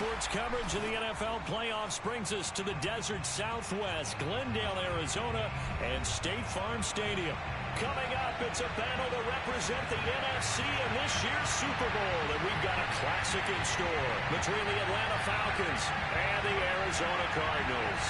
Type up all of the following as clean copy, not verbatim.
Sports coverage of the NFL playoffs brings us to the desert Southwest, Glendale, Arizona, and State Farm Stadium. Coming up, it's a battle to represent the NFC in this year's Super Bowl, and we've got a classic in store between the Atlanta Falcons and the Arizona Cardinals.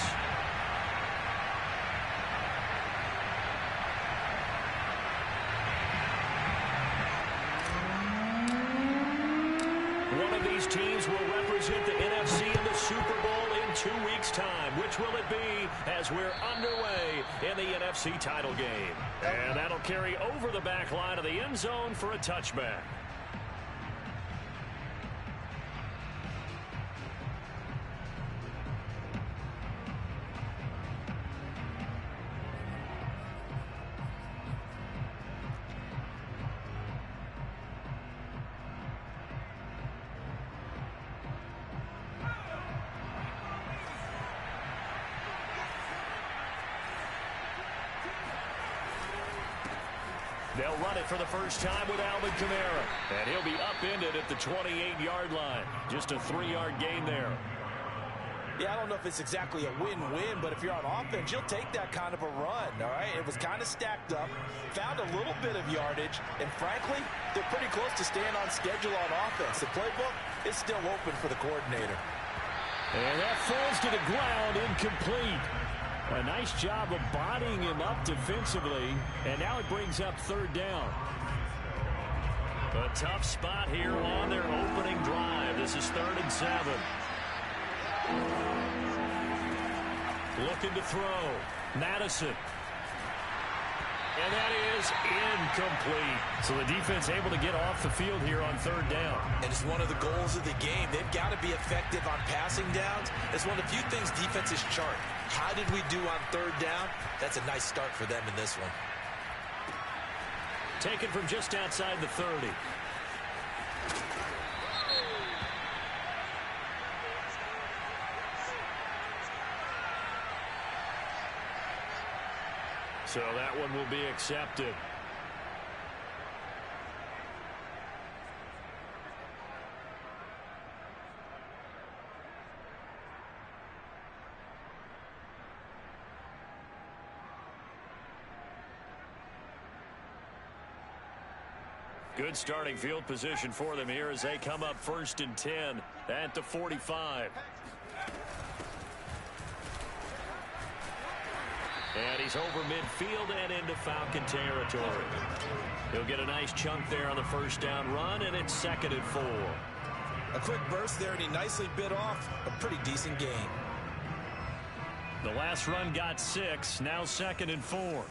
One of these teams will represent the NFC in the Super Bowl in 2 weeks' time. Which will it be as we're underway in the NFC title game? And that'll carry over the back line of the end zone for a touchback. They'll run it for the first time with Alvin Kamara. And he'll be upended at the 28-yard line. Just a 3-yard gain there. Yeah, I don't know if it's exactly a win-win, but if you're on offense, you'll take that kind of a run, all right? It was kind of stacked up, found a little bit of yardage, and frankly, they're pretty close to staying on schedule on offense. The playbook is still open for the coordinator. And that falls to the ground, incomplete. A nice job of bodying him up defensively, and now it brings up third down. A tough spot here on their opening drive. This is 3rd and 7. Looking to throw. Madison. And that is incomplete. So the defense able to get off the field here on 3rd down. And it's one of the goals of the game. They've got to be effective on passing downs. It's one of the few things defenses chart. How did we do on 3rd down? That's a nice start for them in this one. Taken from just outside the 30. So that one will be accepted. Good starting field position for them here as they come up 1st and 10 at the 45. And he's over midfield and into Falcon territory. He'll get a nice chunk there on the 1st down run, and it's 2nd and 4. A quick burst there, and he nicely bit off a pretty decent gain. The last run got 6, now 2nd and 4.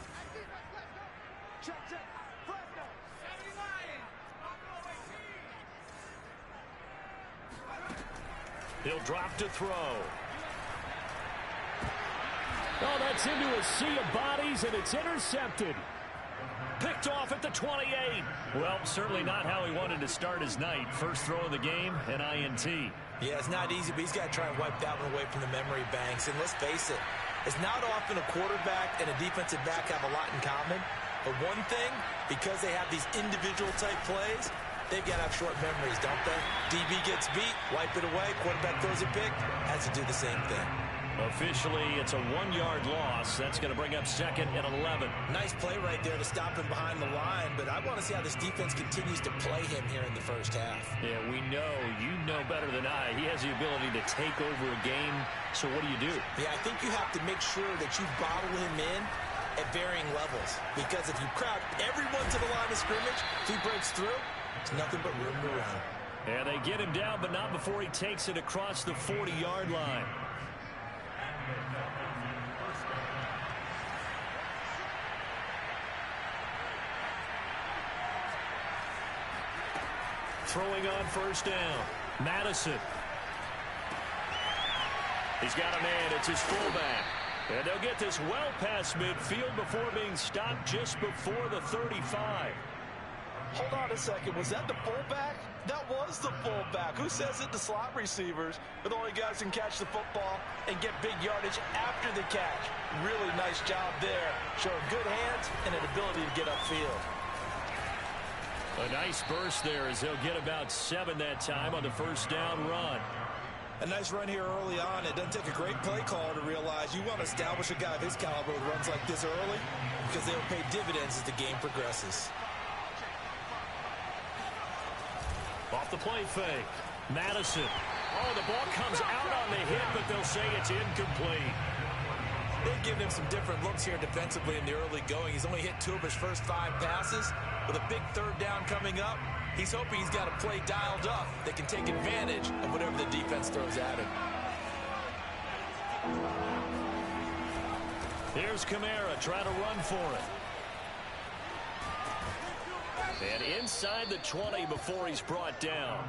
He'll drop to throw. Oh, that's into a sea of bodies, and it's intercepted. Picked off at the 28. Well, certainly not how he wanted to start his night. First throw of the game, an INT. Yeah, it's not easy, but he's got to try and wipe that one away from the memory banks. And let's face it, it's not often a quarterback and a defensive back have a lot in common. But one thing, because they have these individual type plays, they've got to have short memories, don't they? DB gets beat, wipe it away, quarterback throws a pick, has to do the same thing. Officially, it's a 1-yard loss. That's going to bring up 2nd and 11. Nice play right there to stop him behind the line, but I want to see how this defense continues to play him here in the 1st half. Yeah, we know. You know better than I. He has the ability to take over a game, so what do you do? Yeah, I think you have to make sure that you bottle him in at varying levels, because if you crowd everyone to the line of scrimmage, if he breaks through, it's nothing but room to run. And they get him down, but not before he takes it across the 40-yard line. Throwing on 1st down. Madison. He's got a man. It's his fullback. And they'll get this well past midfield before being stopped just before the 35. Hold on a second. Was that the fullback? That was the fullback. Who says it? The slot receivers are the only guys who can catch the football and get big yardage after the catch. Really nice job there. Showing good hands and an ability to get upfield. A nice burst there as they'll get about 7 that time on the 1st down run. A nice run here early on. It doesn't take a great play caller to realize you want to establish a guy of his caliber with runs like this early because they'll pay dividends as the game progresses. Off the play fake. Madison. Oh, the ball comes out on the hit, but they'll say it's incomplete. They've given him some different looks here defensively in the early going. He's only hit 2 of his first 5 passes. With a big third down coming up, he's hoping he's got a play dialed up that can take advantage of whatever the defense throws at him. Here's Kamara trying to run for it. And inside the 20 before he's brought down.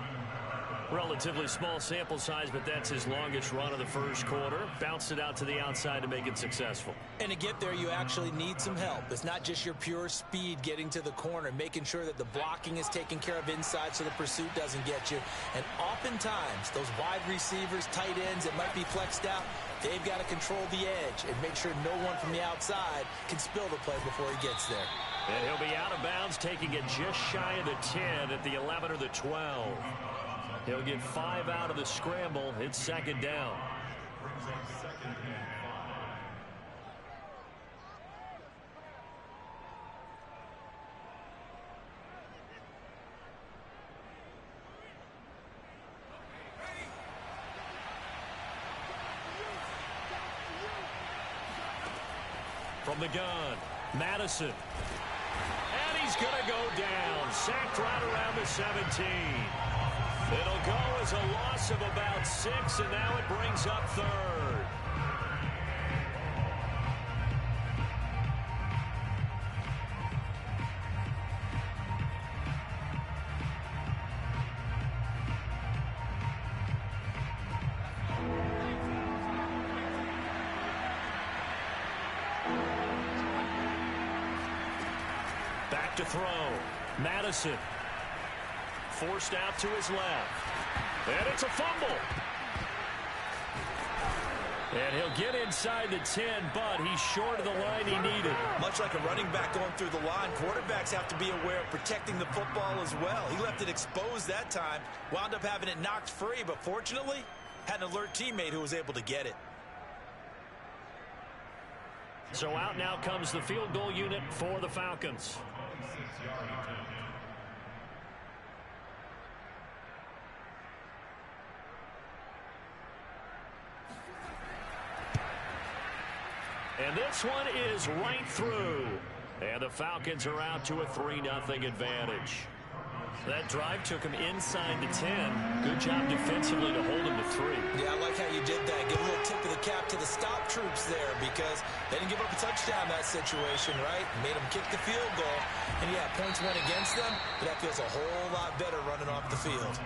Relatively small sample size, but that's his longest run of the first quarter. Bounced it out to the outside to make it successful. And to get there, you actually need some help. It's not just your pure speed getting to the corner, making sure that the blocking is taken care of inside so the pursuit doesn't get you. And oftentimes, those wide receivers, tight ends that might be flexed out, they've got to control the edge and make sure no one from the outside can spill the play before he gets there. And he'll be out of bounds, taking it just shy of the 10 at the 11 or the 12. He'll get 5 out of the scramble. It's second down. From the gun, Madison. And he's going to go down. Sacked right around the 17. It'll go as a loss of about 6, and now it brings up 3rd. Back to throw. Madison. Forced out to his left. And it's a fumble. And he'll get inside the 10, but he's short of the line he needed. Much like a running back going through the line, quarterbacks have to be aware of protecting the football as well. He left it exposed that time, wound up having it knocked free, but fortunately, had an alert teammate who was able to get it. So out now comes the field goal unit for the Falcons. And this one is right through. And the Falcons are out to a 3-0 advantage. That drive took him inside the 10. Good job defensively to hold him to 3. Yeah, I like how you did that. Give a little tip of the cap to the stop troops there because they didn't give up a touchdown in that situation, right? Made them kick the field goal. And, yeah, points went against them, but that feels a whole lot better running off the field.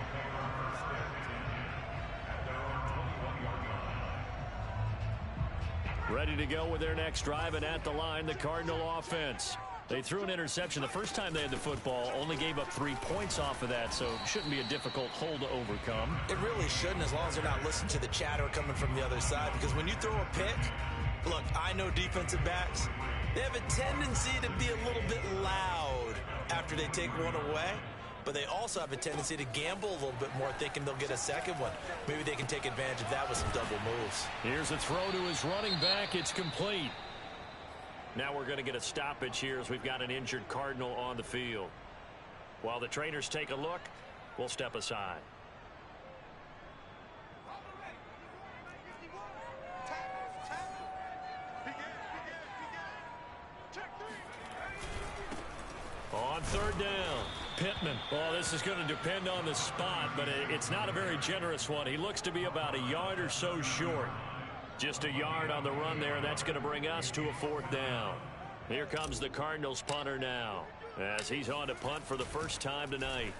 Ready to go with their next drive, and at the line, the Cardinal offense. They threw an interception the first time they had the football, only gave up 3 points off of that, so it shouldn't be a difficult hole to overcome. It really shouldn't, as long as they're not listening to the chatter coming from the other side, because when you throw a pick, look, I know defensive backs, they have a tendency to be a little bit loud after they take one away, but they also have a tendency to gamble a little bit more, thinking they'll get a second one. Maybe they can take advantage of that with some double moves. Here's a throw to his running back. It's complete. Now we're going to get a stoppage here as we've got an injured Cardinal on the field. While the trainers take a look, we'll step aside. On 3rd down, Pittman. Oh, this is going to depend on the spot, but it's not a very generous one. He looks to be about a yard or so short. Just a yard on the run there, and that's going to bring us to a 4th down. Here comes the Cardinals punter now, as he's on to punt for the first time tonight.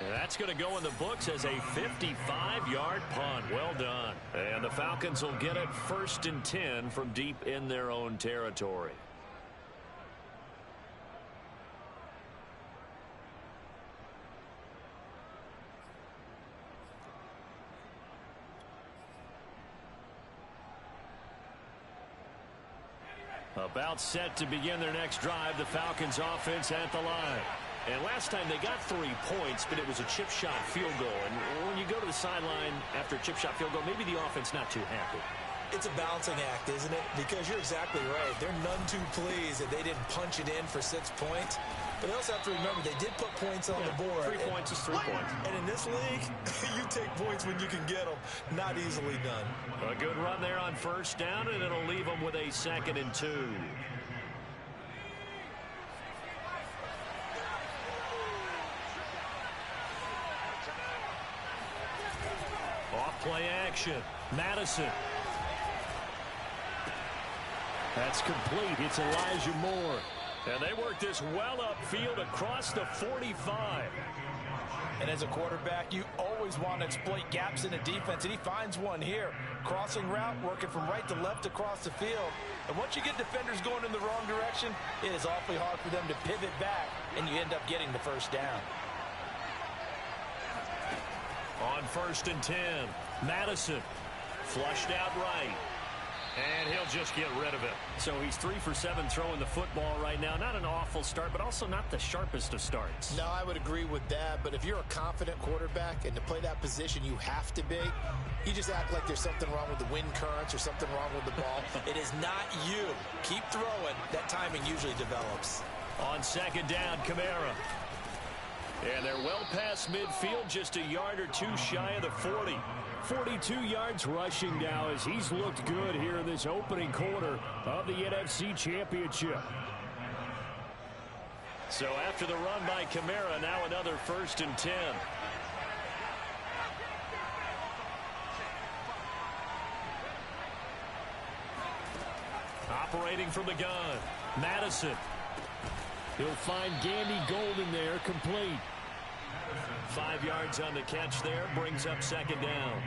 And that's going to go in the books as a 55-yard punt. Well done. And the Falcons will get it 1st and 10 from deep in their own territory. About set to begin their next drive, the Falcons offense at the line. And last time they got 3 points, but it was a chip shot field goal. And when you go to the sideline after a chip shot field goal, maybe the offense not too happy. It's a balancing act, isn't it? Because you're exactly right. They're none too pleased that they didn't punch it in for 6 points. But they also have to remember they did put points on the board. 3 points is 3 points. And in this league, you take points when you can get them. Not easily done. A good run there on first down, and it'll leave them with a 2nd and 2. Off play action. Madison. That's complete. It's Elijah Moore. And they work this well upfield across the 45. And as a quarterback, you always want to exploit gaps in the defense, and he finds one here. Crossing route, working from right to left across the field. And once you get defenders going in the wrong direction, it is awfully hard for them to pivot back, and you end up getting the first down. On 1st and 10, Madison flushed out right. And he'll just get rid of it. So he's 3 for 7 throwing the football right now. Not an awful start, but also not the sharpest of starts. No, I would agree with that. But if you're a confident quarterback and to play that position you have to be, you just act like there's something wrong with the wind currents or something wrong with the ball. It is not you. Keep throwing. That timing usually develops. On 2nd down, Kamara. And they're well past midfield, just a yard or 2 shy of the 40. 42 yards rushing now as he's looked good here in this opening quarter of the NFC Championship. So after the run by Kamara, now another 1st and 10. Operating from the gun, Madison. He'll find Gandy Golden there, complete. 5 yards on the catch there, brings up 2nd down.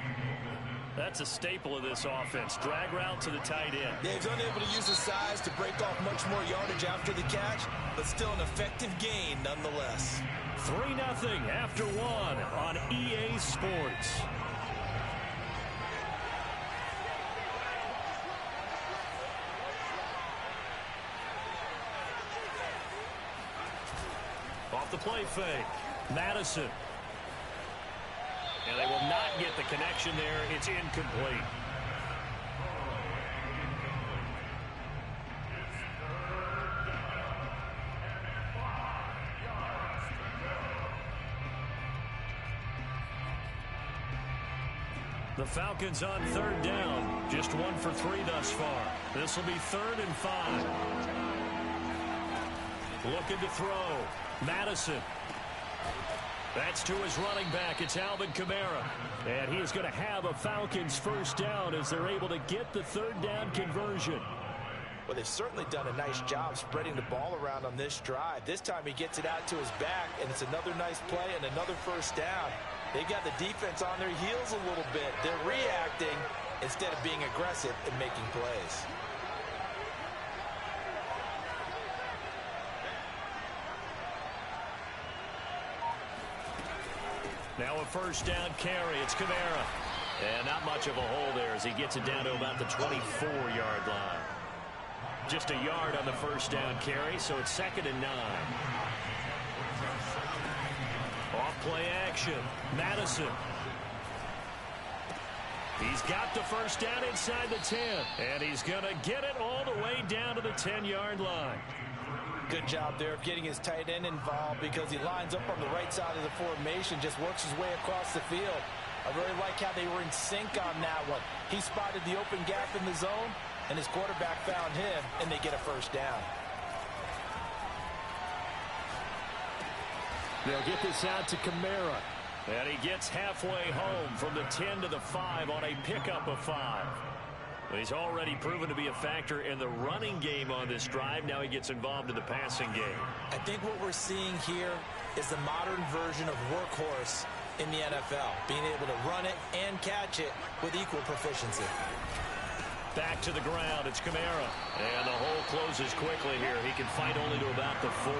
That's a staple of this offense. Drag route to the tight end. Yeah, he's unable to use his size to break off much more yardage after the catch, but still an effective gain nonetheless. 3-0 after 1 on EA Sports. Off the play fake, Madison. And they will not get the connection there. It's incomplete. The Falcons on 3rd down. Just 1 for 3 thus far. This will be 3rd and 5. Looking to throw. Madison. That's to his running back. It's Alvin Kamara. And he is going to have a Falcons first down as they're able to get the 3rd down conversion. Well, they've certainly done a nice job spreading the ball around on this drive. This time he gets it out to his back, and it's another nice play and another first down. They've got the defense on their heels a little bit. They're reacting instead of being aggressive and making plays. Now a first down carry. It's Kamara. And not much of a hole there as he gets it down to about the 24-yard line. Just a yard on the first down carry, so it's 2nd and 9. Off play action. Madison. He's got the first down inside the 10. And he's going to get it all the way down to the 10-yard line. Good job there of getting his tight end involved because he lines up on the right side of the formation, just works his way across the field. I really like how they were in sync on that one. He spotted the open gap in the zone, and his quarterback found him, and they get a first down. They'll get this out to Kamara. And he gets halfway home from the 10 to the 5 on a pickup of 5. He's already proven to be a factor in the running game on this drive. Now he gets involved in the passing game. I think what we're seeing here is the modern version of workhorse in the NFL, being able to run it and catch it with equal proficiency. Back to the ground, it's Kamara. And the hole closes quickly here. He can fight only to about the 4.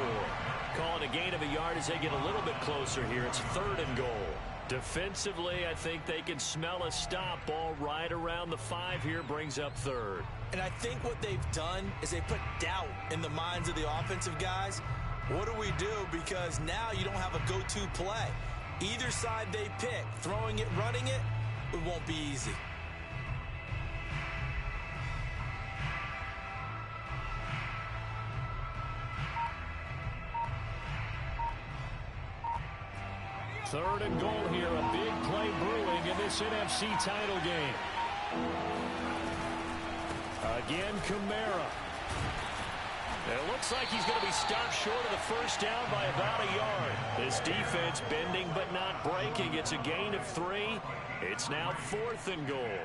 Calling a gain of a yard as they get a little bit closer here. It's 3rd and goal. Defensively, I think they can smell a stop. Ball right around the 5 here, brings up third. And I think what they've done is they put doubt in the minds of the offensive guys. What do we do? Because now you don't have a go-to play. Either side they pick, throwing it, running it, it won't be easy. Third and goal here, a big play brewing in this NFC title game. Again, Kamara. And it looks like he's going to be stopped short of the first down by about a yard. This defense bending but not breaking. It's a gain of 3. It's now 4th and goal.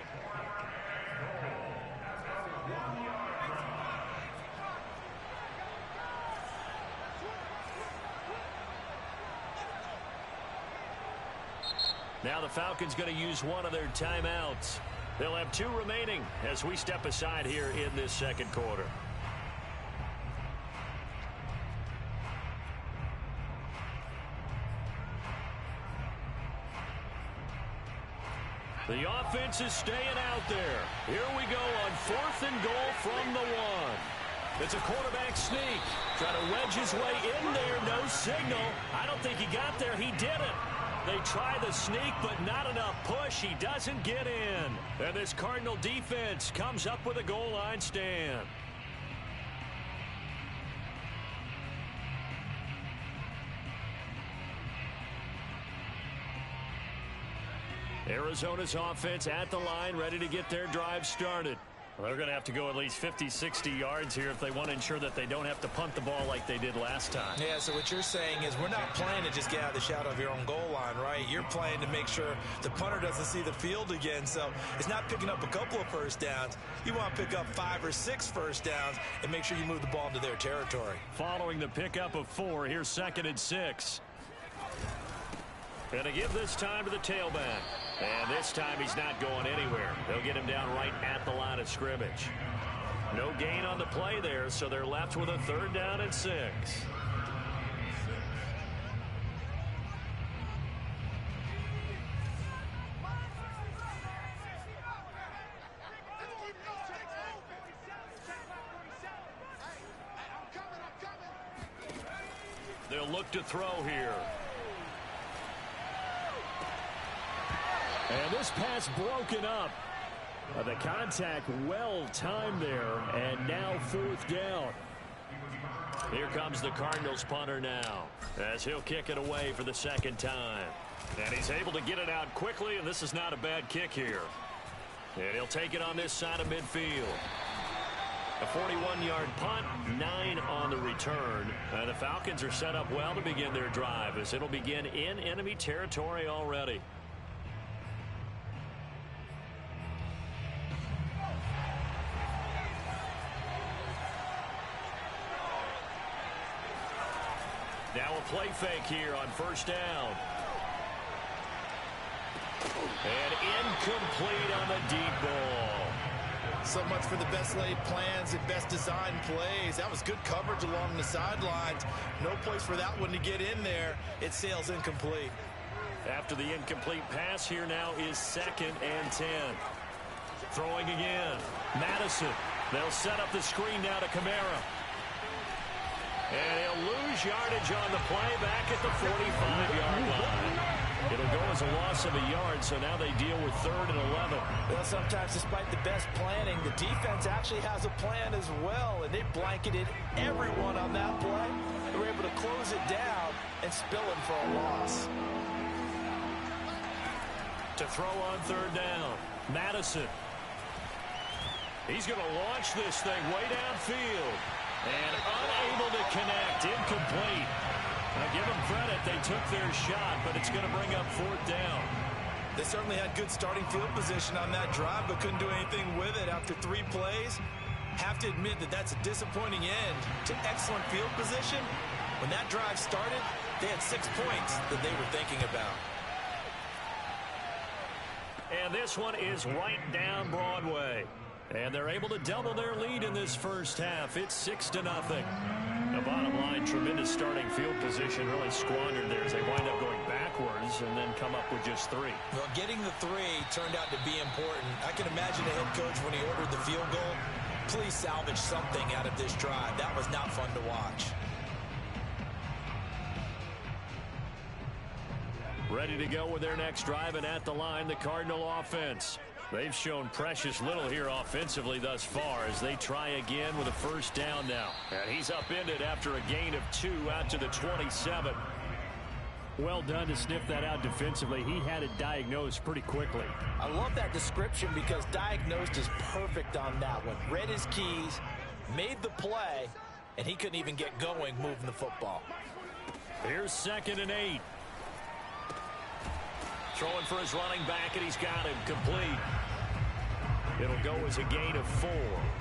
Now the Falcons going to use one of their timeouts. They'll have 2 remaining as we step aside here in this second quarter. The offense is staying out there. Here we go on 4th and goal from the 1. It's a quarterback sneak. Trying to wedge his way in there. No signal. I don't think he got there. He didn't. They try the sneak, but not enough push. He doesn't get in. And this Cardinal defense comes up with a goal line stand. Arizona's offense at the line, ready to get their drive started. Well, they're going to have to go at least 50, 60 yards here if they want to ensure that they don't have to punt the ball like they did last time. Yeah, so what you're saying is we're not playing to just get out of the shadow of your own goal line, right? You're playing to make sure the punter doesn't see the field again. So it's not picking up a couple of first downs. You want to pick up 5 or 6 first downs and make sure you move the ball into their territory. Following the pickup of 4, here's 2nd and 6. Gonna give this time to the tailback. And this time he's not going anywhere. They'll get him down right at the line of scrimmage. No gain on the play there, so they're left with a 3rd down and 6. They'll look to throw here. And this pass broken up. The contact well timed there, and now 4th down. Here comes the Cardinals punter now, as he'll kick it away for the 2nd time. And he's able to get it out quickly, and this is not a bad kick here. And he'll take it on this side of midfield. A 41-yard punt, 9 on the return. And the Falcons are set up well to begin their drive, as it'll begin in enemy territory already. Now a play fake here on 1st down. And incomplete on the deep ball. So much for the best laid plans and best designed plays. That was good coverage along the sidelines. No place for that one to get in there. It sails incomplete. After the incomplete pass, here now is 2nd and 10. Throwing again. Madison. They'll set up the screen now to Kamara. And he'll lose yardage on the play back at the 45-yard line. It'll go as a loss of a yard, so now they deal with 3rd and 11. Well, sometimes despite the best planning, the defense actually has a plan as well, and they blanketed everyone on that play. They were able to close it down and spill it for a loss. To throw on 3rd down, Madison. He's going to launch this thing way downfield. And unable to connect, incomplete. Now give them credit, they took their shot, but it's going to bring up 4th down. They certainly had good starting field position on that drive, but couldn't do anything with it after 3 plays. Have to admit that that's a disappointing end to excellent field position. When that drive started, they had 6 points that they were thinking about. And this one is right down Broadway. And they're able to double their lead in this first half. It's 6-0. The bottom line, tremendous starting field position, really squandered there as they wind up going backwards and then come up with just 3. Well, getting the 3 turned out to be important. I can imagine the head coach when he ordered the field goal. Please salvage something out of this drive. That was not fun to watch. Ready to go with their next drive, and at the line, the Cardinal offense. They've shown precious little here offensively thus far as they try again with a first down now. And he's upended after a gain of 2 out to the 27. Well done to sniff that out defensively. He had it diagnosed pretty quickly. I love that description because diagnosed is perfect on that one. Read his keys, made the play, and he couldn't even get going moving the football. Here's 2nd and 8. Throwing for his running back, and he's got him complete. It'll go as a gain of 4.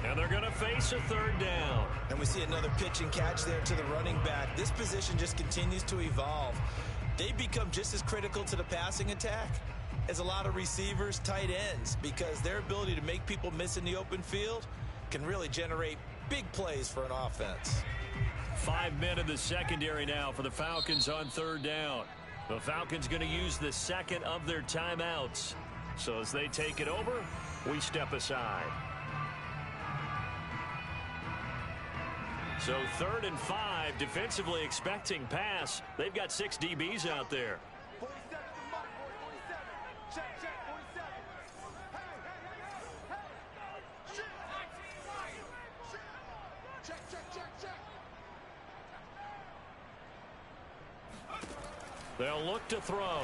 And they're going to face a 3rd down. And we see another pitch and catch there to the running back. This position just continues to evolve. They become just as critical to the passing attack as a lot of receivers, tight ends, because their ability to make people miss in the open field can really generate big plays for an offense. 5 men in the secondary now for the Falcons on 3rd down. The Falcons going to use the 2nd of their timeouts. So as they take it over, we step aside. So 3rd and 5, defensively expecting pass. They've got 6 DBs out there. 47 to Mike, 47. Check, 47. Hey. Check. They'll look to throw.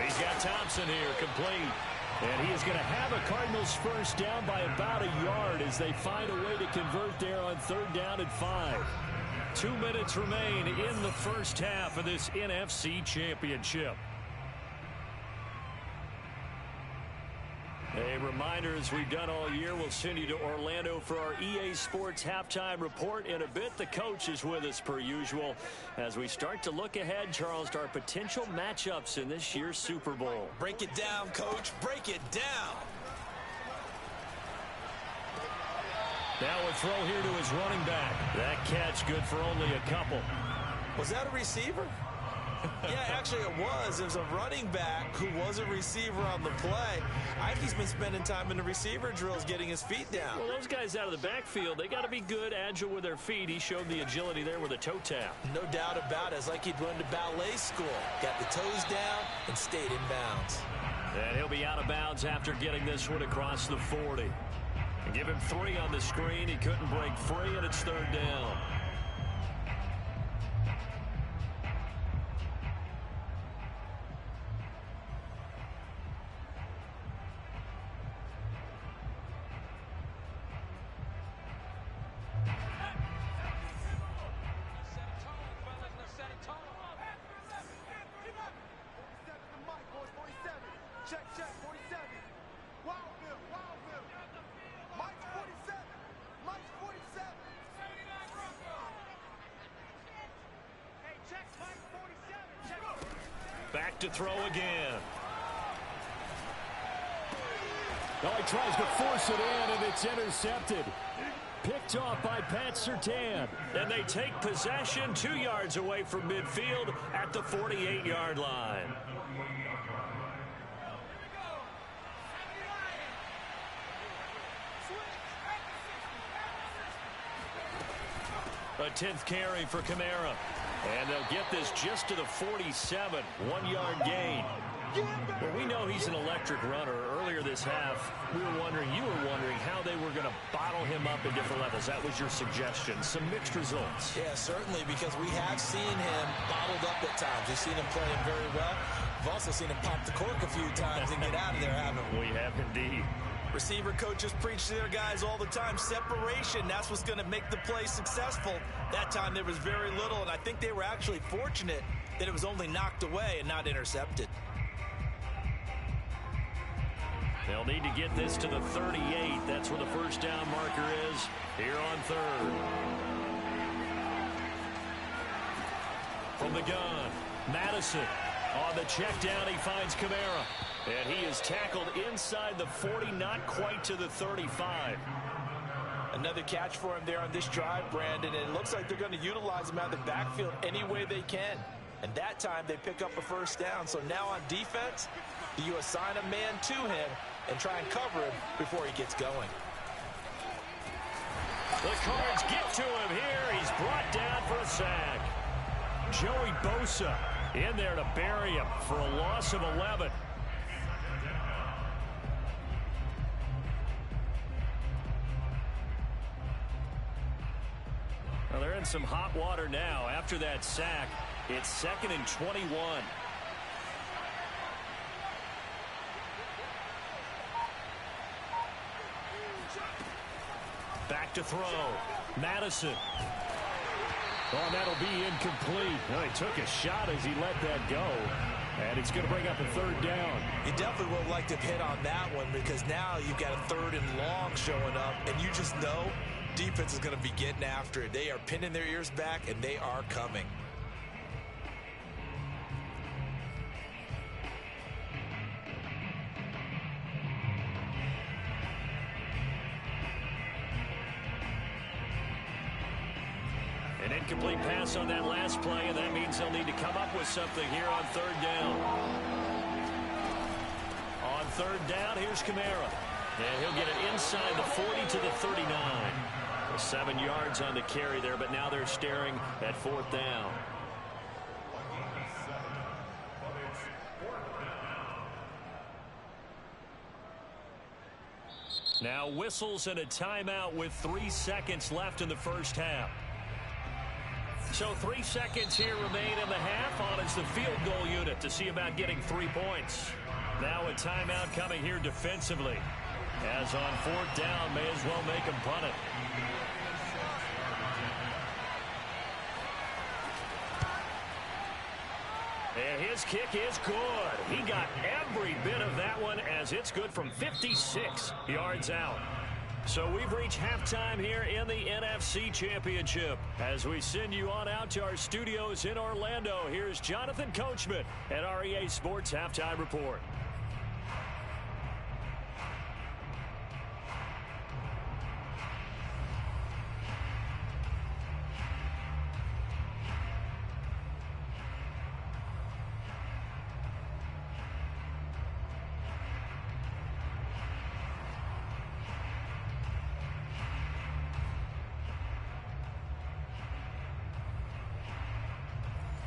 He's got Thompson here, complete. And he is going to have a Cardinals first down by about a yard as they find a way to convert there on 3rd down and 5. 2 minutes remain in the first half of this NFC Championship. A reminder, as we've done all year, we'll send you to Orlando for our EA Sports halftime report in a bit. The coach is with us per usual as we start to look ahead, Charles, to our potential matchups in this year's Super Bowl. Break it down, Coach. Break it down. Now a throw here to his running back. That catch good for only a couple. Was that a receiver? Yeah, actually it was. It was a running back who was a receiver on the play. I think he's been spending time in the receiver drills getting his feet down. Well, those guys out of the backfield, they got to be good, agile with their feet. He showed the agility there with a toe tap. No doubt about it. It's like he'd went to ballet school. Got the toes down and stayed in bounds. And he'll be out of bounds after getting this one across the 40. And give him 3 on the screen. He couldn't break free, and it's 3rd down. Back to throw again. Well, he tries to force it in, and it's intercepted. Picked off by Pat Surtain. And they take possession 2 yards away from midfield at the 48-yard line. A 10th carry for Kamara. And they'll get this just to the 47, 1-yard gain. Well, we know he's an electric runner. Earlier this half, you were wondering how they were going to bottle him up at different levels. That was your suggestion. Some mixed results. Yeah, certainly, because we have seen him bottled up at times. We've seen him playing very well. We've also seen him pop the cork a few times and get out of there, haven't we? We have indeed. Receiver coaches preach to their guys all the time. Separation, that's what's going to make the play successful. That time there was very little, and I think they were actually fortunate that it was only knocked away and not intercepted. They'll need to get this to the 38. That's where the first down marker is here on 3rd. From the gun, Madison. On the check down, he finds Kamara. And he is tackled inside the 40, not quite to the 35. Another catch for him there on this drive, Brandon, and it looks like they're going to utilize him out of the backfield any way they can. And that time they pick up a first down. So now on defense, do you assign a man to him and try and cover him before he gets going? The Cards get to him here. He's brought down for a sack. Joey Bosa in there to bury him for a loss of 11. Well, they're in some hot water now. After that sack, it's 2nd and 21. Back to throw. Madison. Oh, that'll be incomplete. Well, he took a shot as he let that go. And it's going to bring up a 3rd down. You definitely would like to hit on that one because now you've got a 3rd and long showing up, and you just know defense is going to be getting after it. They are pinning their ears back, and they are coming. An incomplete pass on that last play, and that means they'll need to come up with something here on 3rd down. On 3rd down, here's Kamara. And he'll get it inside the 40 to the 39. 7 yards on the carry there, but now they're staring at 4th down. Now whistles and a timeout with 3 seconds left in the first half. So 3 seconds here remain in the half. On is the field goal unit to see about getting 3 points. Now a timeout coming here defensively. As on 4th down, may as well make him punt it. And his kick is good. He got every bit of that one as it's good from 56 yards out. So we've reached halftime here in the NFC Championship. As we send you on out to our studios in Orlando, here's Jonathan Coachman at REA Sports Halftime Report.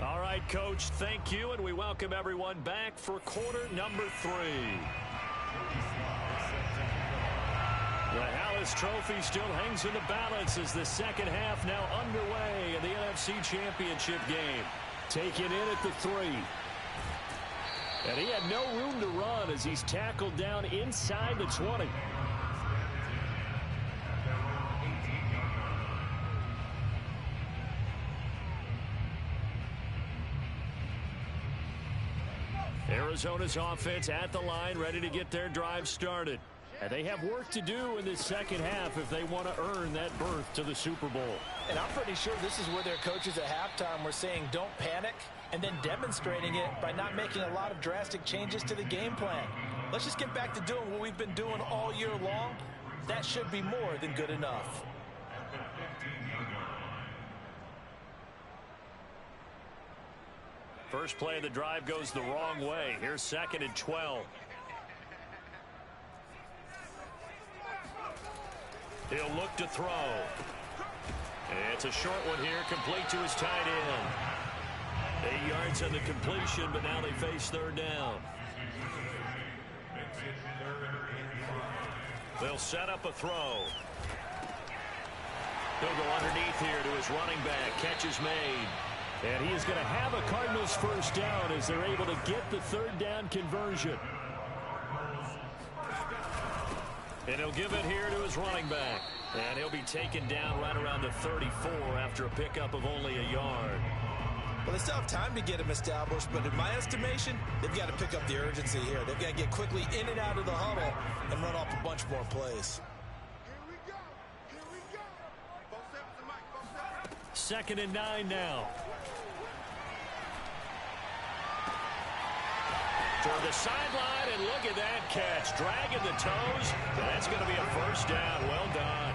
All right, Coach, thank you, and we welcome everyone back for quarter number 3. The Hallis Trophy still hangs in the balance as the second half now underway in the NFC Championship game. Taken in at the 3. And he had no room to run as he's tackled down inside the 20. Arizona's offense at the line, ready to get their drive started. And they have work to do in this second half if they want to earn that berth to the Super Bowl. And I'm pretty sure this is where their coaches at halftime were saying don't panic, and then demonstrating it by not making a lot of drastic changes to the game plan. Let's just get back to doing what we've been doing all year long. That should be more than good enough. First play of the drive goes the wrong way. Here's 2nd and 12. He'll look to throw. It's a short one here, complete to his tight end. 8 yards on the completion, but now they face 3rd down. They'll set up a throw. He'll go underneath here to his running back. Catch is made. And he is going to have a Cardinals first down as they're able to get the 3rd down conversion. And he'll give it here to his running back. And he'll be taken down right around the 34 after a pickup of only a yard. Well, they still have time to get him established, but in my estimation, they've got to pick up the urgency here. They've got to get quickly in and out of the huddle and run off a bunch more plays. Here we go. Here we go. Both steps to Mike. Both steps. 2nd and 9 now. Toward the sideline, and look at that catch. Dragging the toes. That's going to be a first down. Well done.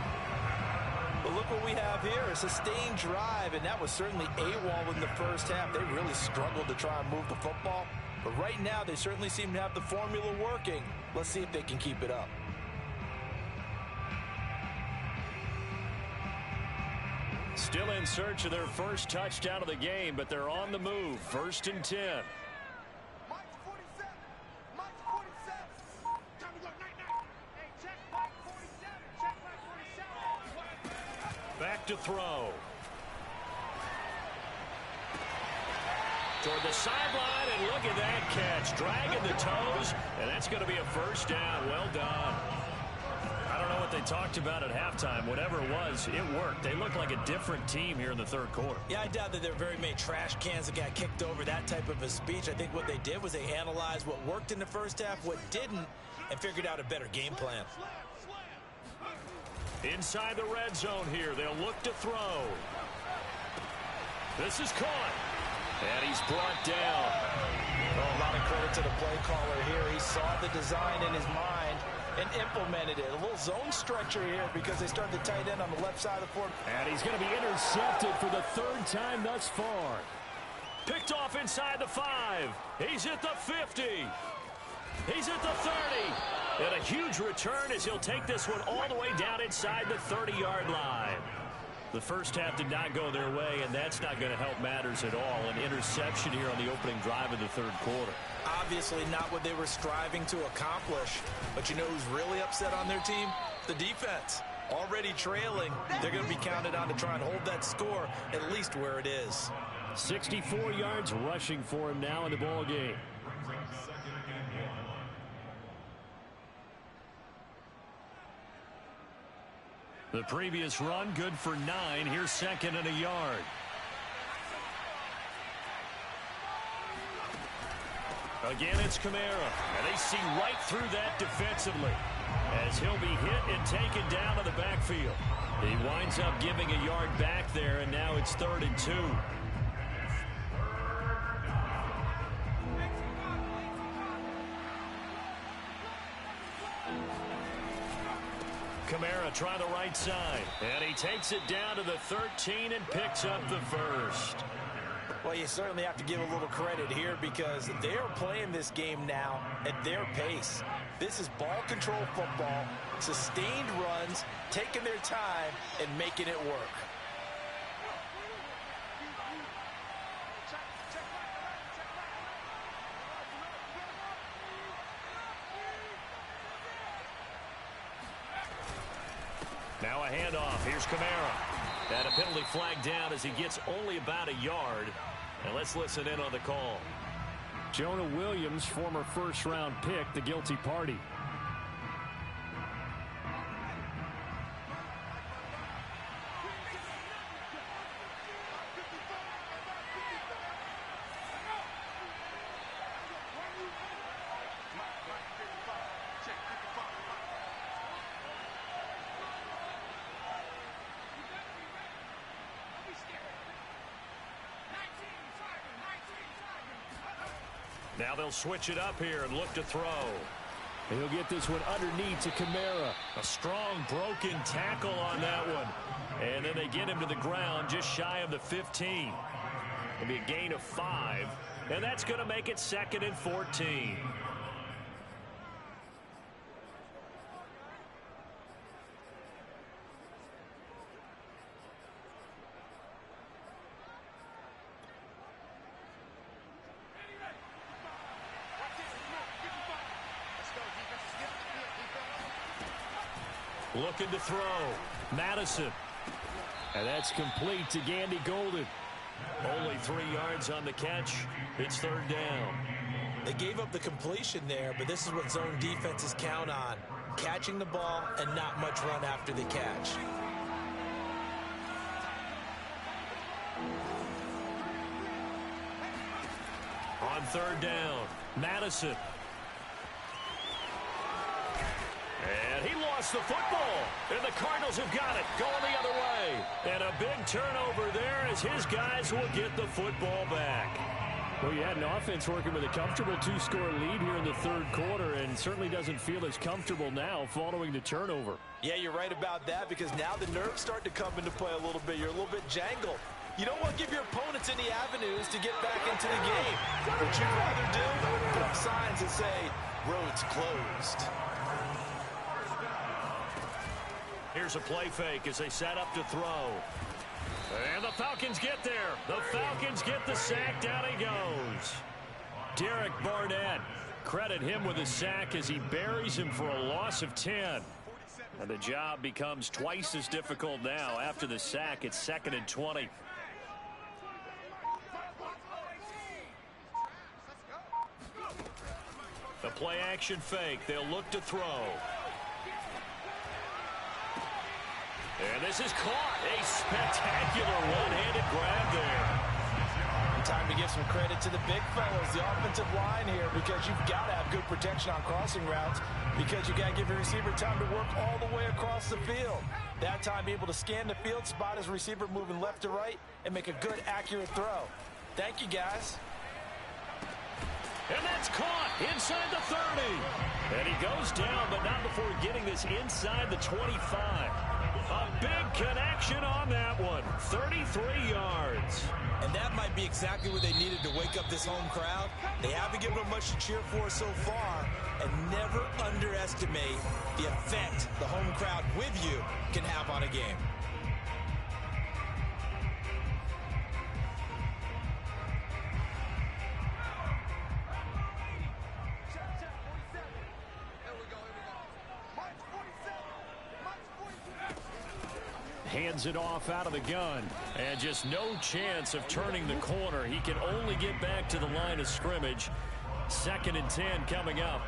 But look what we have here, a sustained drive, and that was certainly AWOL in the first half. They really struggled to try and move the football. But right now, they certainly seem to have the formula working. Let's see if they can keep it up. Still in search of their first touchdown of the game, but they're on the move. 1st and 10. Mike 47. Mike 47. Time to go. Night, night. Hey, check Mike 47. Check Mike 47. Back to throw. Toward the sideline, and look at that catch. Dragging the toes, and that's going to be a first down. Well done. I don't know what they talked about at halftime. Whatever it was, it worked. They look like a different team here in the third quarter. Yeah, I doubt that there were very many trash cans that got kicked over, that type of a speech. I think what they did was they analyzed what worked in the first half, what didn't, and figured out a better game plan. Inside the red zone here, they'll look to throw. This is caught. And he's brought down. Oh, a lot of credit to the play caller here. He saw the design in his mind and implemented it. A little zone stretcher here because they started the tight end on the left side of the field. And he's going to be intercepted for the 3rd time thus far. Picked off inside the 5. He's at the 50. He's at the 30. And a huge return as he'll take this one all the way down inside the 30-yard line. The first half did not go their way, and that's not going to help matters at all. An interception here on the opening drive of the third quarter. Obviously not what they were striving to accomplish. But you know who's really upset on their team? The defense. Already trailing. They're going to be counted on to try and hold that score at least where it is. 64 yards rushing for him now in the ball game. The previous run good for 9. Here's 2nd and a yard. Again, it's Kamara. And they see right through that defensively as he'll be hit and taken down to the backfield. He winds up giving a yard back there, and now it's 3rd and 2. Kamara trying the right side, and he takes it down to the 13 and picks up the first. Well, you certainly have to give a little credit here because they are playing this game now at their pace. This is ball control football, sustained runs, taking their time, and making it work. Now a handoff. Here's Kamara. And a penalty flag down as he gets only about a yard. And let's listen in on the call. Jonah Williams, former first-round pick, the guilty party. Now they'll switch it up here and look to throw. He'll get this one underneath to Kamara. A strong broken tackle on that one. And then they get him to the ground just shy of the 15. It'll be a gain of 5. And that's going to make it 2nd and 14. Looking to throw. Madison. And that's complete to Gandy Golden. Only 3 yards on the catch. It's 3rd down. They gave up the completion there, but this is what zone defenses count on. Catching the ball and not much run after the catch. On 3rd down, Madison. And he lost the football. And the Cardinals have got it, going the other way. And a big turnover there as his guys will get the football back. Well, you had an offense working with a comfortable 2-score lead here in the third quarter, and certainly doesn't feel as comfortable now following the turnover. Yeah, you're right about that, because now the nerves start to come into play a little bit. You're a little bit jangled. You don't want to give your opponents any avenues to get back into the game. What you'd rather do, put up signs that say, roads closed. Here's a play fake as they set up to throw. And the Falcons get there. The Falcons get the sack. Down he goes. Derek Barnett. Credit him with a sack as he buries him for a loss of 10. And the job becomes twice as difficult now. After the sack, it's 2nd and 20. The play action fake. They'll look to throw. And this is caught. A spectacular one-handed grab there. Time to give some credit to the big fellas, the offensive line here, because you've got to have good protection on crossing routes, because you got to give your receiver time to work all the way across the field. That time, be able to scan the field, spot his receiver moving left to right, and make a good, accurate throw. Thank you, guys. And that's caught inside the 30. And he goes down, but not before getting this inside the 25. A big connection on that one. 33 yards. And that might be exactly what they needed to wake up this home crowd. They haven't given them much to cheer for so far. And never underestimate the effect the home crowd with you can have on a game. Hands it off out of the gun. And just no chance of turning the corner. He can only get back to the line of scrimmage. 2nd and 10 coming up.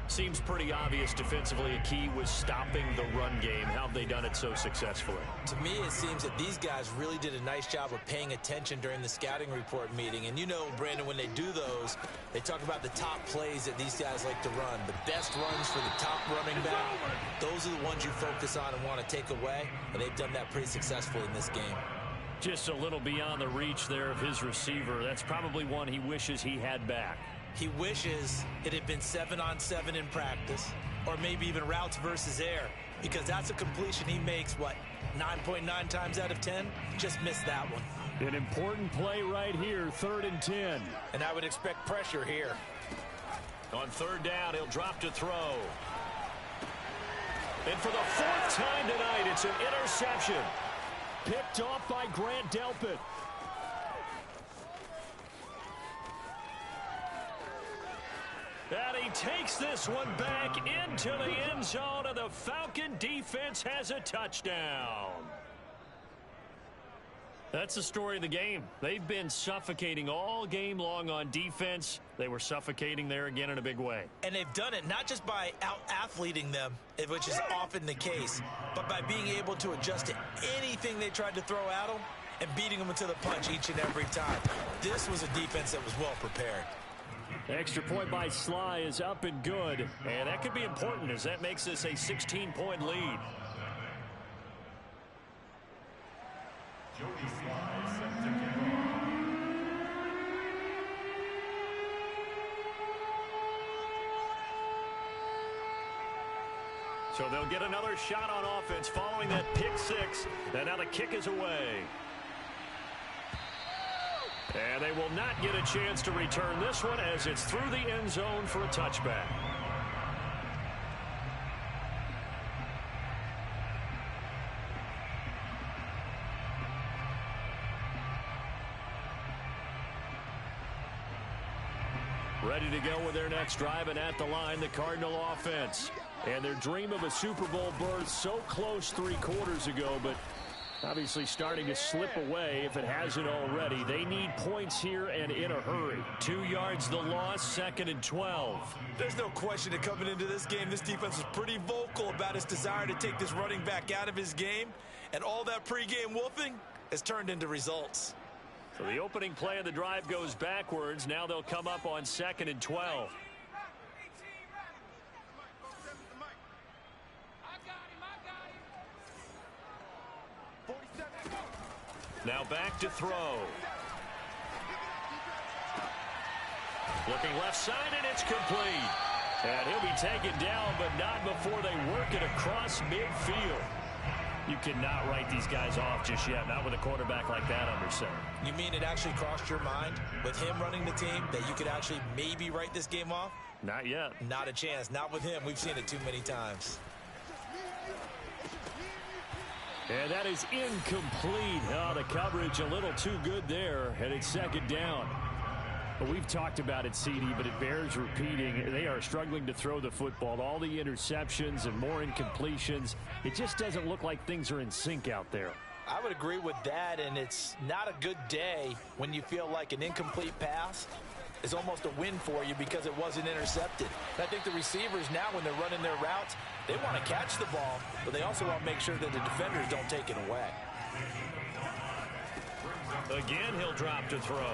Seems pretty obvious defensively a key was stopping the run game. How have they done it so successfully? To me, it seems that these guys really did a nice job of paying attention during the scouting report meeting. And you know, Brandon, when they do those, they talk about the top plays that these guys like to run. The best runs for the top running back. Those are the ones you focus on and want to take away. And they've done that pretty successfully in this game. Just a little beyond the reach there of his receiver. That's probably one he wishes he had back. He wishes it had been 7-on-7 in practice, or maybe even routes versus air, because that's a completion he makes, what, 9.9 times out of 10? Just missed that one. An important play right here, 3rd and 10. And I would expect pressure here. On 3rd down, he'll drop to throw. And for the 4th time tonight, it's an interception. Picked off by Grant Delpit. And he takes this one back into the end zone, and the Falcon defense has a touchdown. That's the story of the game. They've been suffocating all game long on defense. They were suffocating there again in a big way. And they've done it not just by out-athleting them, which is often the case, but by being able to adjust to anything they tried to throw at them and beating them into the punch each and every time. This was a defense that was well prepared. Extra point by Sly is up and good. And that could be important as that makes this a 16-point lead. So they'll get another shot on offense following that pick six. And now the kick is away. And they will not get a chance to return this one as it's through the end zone for a touchback. Ready to go with their next drive, and at the line, the Cardinal offense. And their dream of a Super Bowl berth so close 3 quarters ago, but obviously starting to slip away if it hasn't already. They need points here and in a hurry. 2 yards the loss, 2nd and 12. There's no question that coming into this game, this defense was pretty vocal about its desire to take this running back out of his game. And all that pregame wolfing has turned into results. So the opening play of the drive goes backwards. Now they'll come up on 2nd and 12. Now back to throw. Looking left side, and it's complete. And he'll be taken down, but not before they work it across midfield. You cannot write these guys off just yet, not with a quarterback like that under center. You mean it actually crossed your mind with him running the team that you could actually maybe write this game off? Not yet. Not a chance. Not with him. We've seen it too many times. And that is incomplete. Oh, the coverage a little too good there, and it's second down. But we've talked about it, CD, but it bears repeating. They are struggling to throw the football. All the interceptions and more incompletions. It just doesn't look like things are in sync out there. I would agree with that, and it's not a good day when you feel like an incomplete pass is almost a win for you because it wasn't intercepted. And I think the receivers now, when they're running their routes, they want to catch the ball, but they also want to make sure that the defenders don't take it away. Again, he'll drop to throw.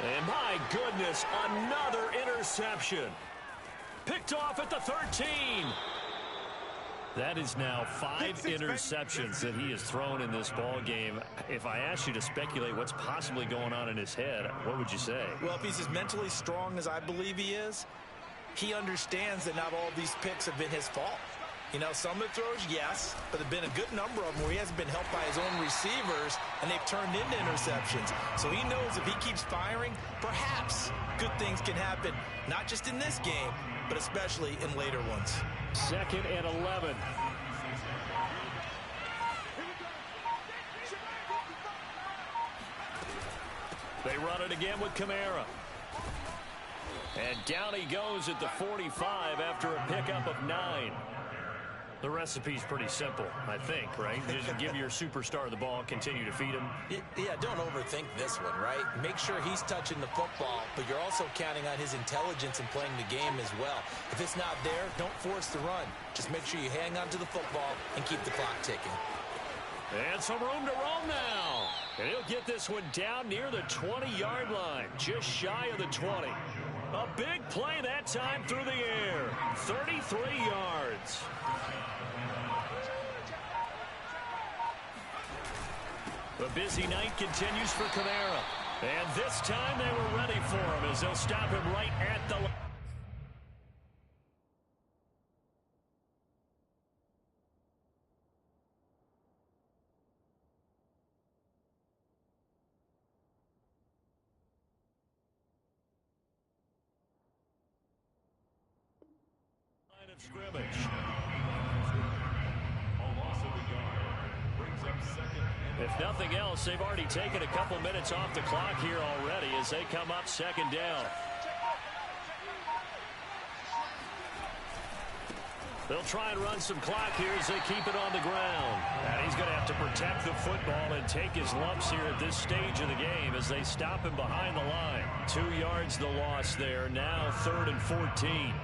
And my goodness, another interception. Picked off at the 13. That is now 5 interceptions that he has thrown in this ball game. If I asked you to speculate what's possibly going on in his head, what would you say? Well, if he's as mentally strong as I believe he is, he understands that not all of these picks have been his fault. You know, some of the throws, yes, but there have been a good number of them where he hasn't been helped by his own receivers, and they've turned into interceptions. So he knows if he keeps firing, perhaps good things can happen, not just in this game, but especially in later ones. 2nd and 11. They run it again with Kamara. And down he goes at the 45 after a pickup of 9. The recipe's pretty simple, I think, right? Just give your superstar the ball, continue to feed him. Yeah, don't overthink this one, right? Make sure he's touching the football, but you're also counting on his intelligence in playing the game as well. If it's not there, don't force the run. Just make sure you hang on to the football and keep the clock ticking. And some room to roam now. And he'll get this one down near the 20-yard line, just shy of the 20. A big play that time through the air. 33 yards. The busy night continues for Kamara. And this time they were ready for him as they'll stop him right at the line. Of scrimmage. If nothing else, they've already taken a couple minutes off the clock here already as they come up 2nd down. They'll try and run some clock here as they keep it on the ground. And he's going to have to protect the football and take his lumps here at this stage of the game as they stop him behind the line. 2 yards the loss there. Now 3rd and 14.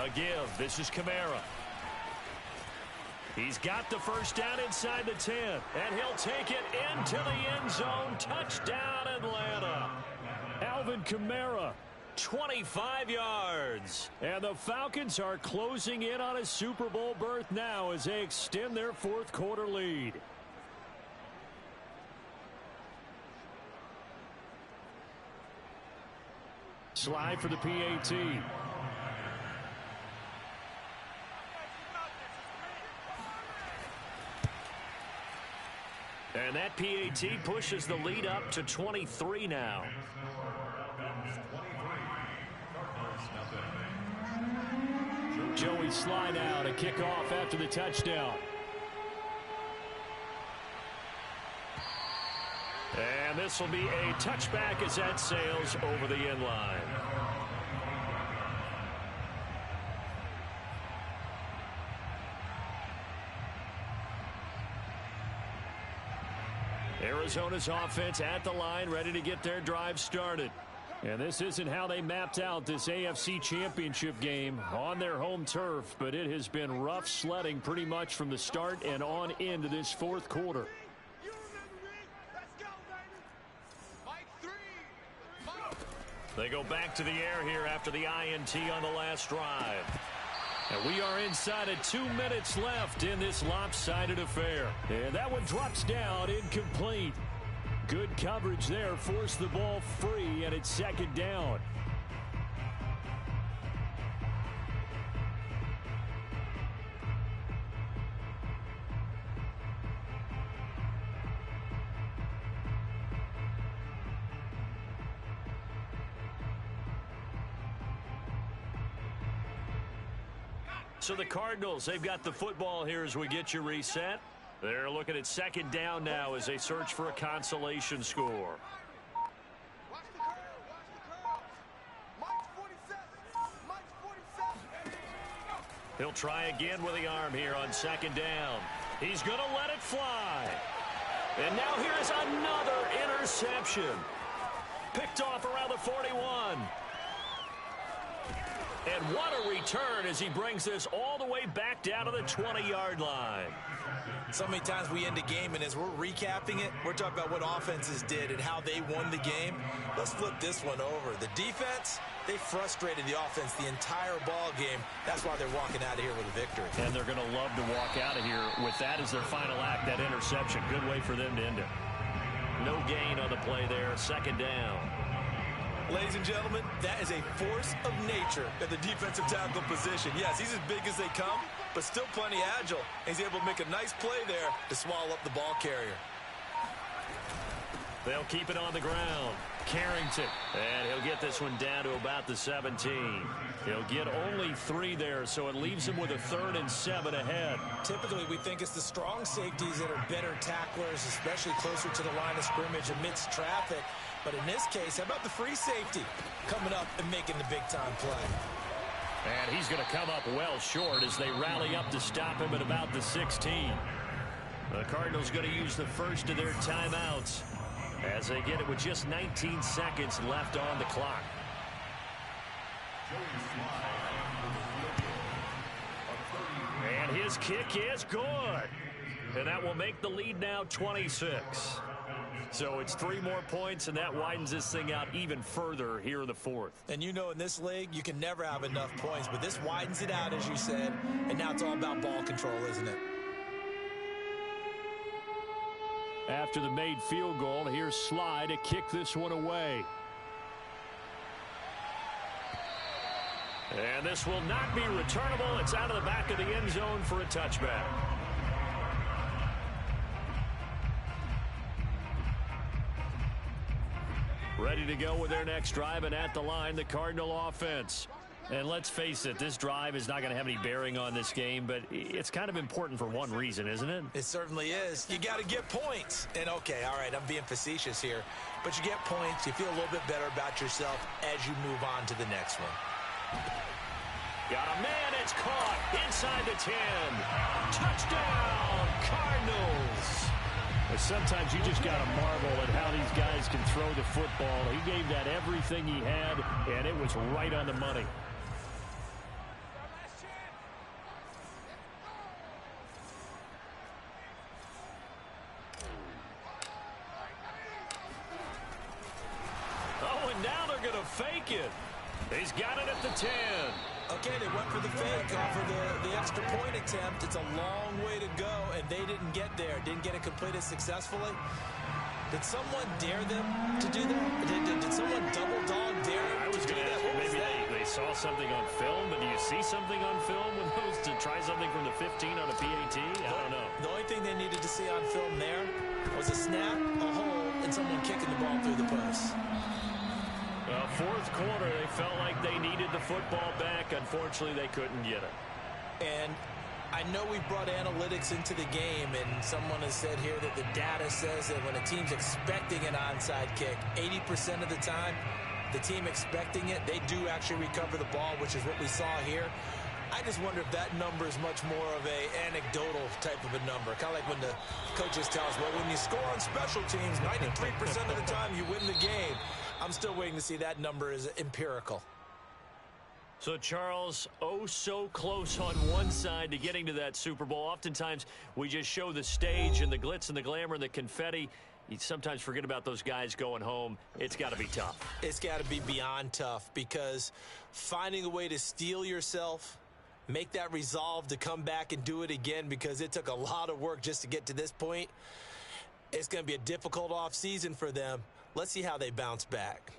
A give. This is Kamara. He's got the first down inside the 10. And he'll take it into the end zone. Touchdown, Atlanta. Alvin Kamara. 25 yards. And the Falcons are closing in on a Super Bowl berth now as they extend their 4th quarter lead. Slide for the PAT. And that PAT pushes the lead up to 23 now. Joey slide out, a kickoff after the touchdown. And this will be a touchback as that sails over the end line. Arizona's offense at the line, ready to get their drive started. And this isn't how they mapped out this AFC Championship game on their home turf, but it has been rough sledding pretty much from the start and on into this fourth quarter. You remember me? Let's go, baby. Mike 3. They go back to the air here after the INT on the last drive. And we are inside of 2 minutes left in this lopsided affair. And that one drops down incomplete. Good coverage there, forced the ball free, and it's second down. So the Cardinals, they've got the football here as we get you reset. They're looking at second down now as they search for a consolation score. Watch the curl. Watch the curl. Mike's 47. Mike's 47. He'll try again with the arm here on second down. He's going to let it fly. And now here's another interception. Picked off around the 41. And what a return as he brings this all the way back down to the 20-yard line. So many times we end a game, and as we're recapping it, we're talking about what offenses did and how they won the game. Let's flip this one over. The defense, they frustrated the offense the entire ball game. That's why they're walking out of here with a victory. And they're going to love to walk out of here with that as their final act, that interception. Good way for them to end it. No gain on the play there, second down. Ladies and gentlemen, that is a force of nature at the defensive tackle position. Yes, he's as big as they come, but still plenty agile. He's able to make a nice play there to swallow up the ball carrier. They'll keep it on the ground. Carrington. And he'll get this one down to about the 17. He'll get only 3 there, so it leaves him with a 3rd and 7 ahead. Typically, we think it's the strong safeties that are better tacklers, especially closer to the line of scrimmage amidst traffic. But in this case, how about the free safety coming up and making the big-time play? And he's going to come up well short as they rally up to stop him at about the 16. The Cardinals going to use the first of their timeouts as they get it with just 19 seconds left on the clock. And his kick is good. And that will make the lead now 26. So it's 3 more points, and that widens this thing out even further here in the fourth. And you know in this league, you can never have enough points, but this widens it out, as you said, and now it's all about ball control, isn't it? After the made field goal, here's Sly to kick this one away. And this will not be returnable. It's out of the back of the end zone for a touchback. Ready to go with their next drive, and at the line, the Cardinal offense. And let's face it, this drive is not going to have any bearing on this game, but it's kind of important for one reason, isn't it? It certainly is. You got to get points. And, okay, all right, I'm being facetious here. But you get points, you feel a little bit better about yourself as you move on to the next one. Got a man, it's caught inside the 10. Touchdown, Cardinals. Sometimes you just got to marvel at how these guys can throw the football. He gave that everything he had, and it was right on the money. Oh, and now they're going to fake it. He's got it at the 10. Okay, they went for the fake off of the extra point attempt. It's a long way to go, and they didn't get there. Didn't get it completed successfully. Did someone dare them to do that? Did someone double dog dare them? I was going to ask you, maybe they saw something on film, but do you see something on film when those to try something from the 15 on a PAT? I don't know. The only thing they needed to see on film there was a snap, a hole, and someone kicking the ball through the post. Fourth quarter, they felt like they needed the football back. Unfortunately, they couldn't get it. And I know we brought analytics into the game, and someone has said here that the data says that when a team's expecting an onside kick, 80% of the time, the team expecting it, they do actually recover the ball, which is what we saw here. I just wonder if that number is much more of a anecdotal type of a number. Kind of like when the coaches tell us, well, when you score on special teams, 93% of the time you win the game. I'm still waiting to see that number is empirical. So, Charles, oh so close on one side to getting to that Super Bowl. Oftentimes, we just show the stage and the glitz and the glamour and the confetti. You sometimes forget about those guys going home. It's got to be tough. It's got to be beyond tough, because finding a way to steel yourself, make that resolve to come back and do it again, because it took a lot of work just to get to this point. It's going to be a difficult offseason for them. Let's see how they bounce back.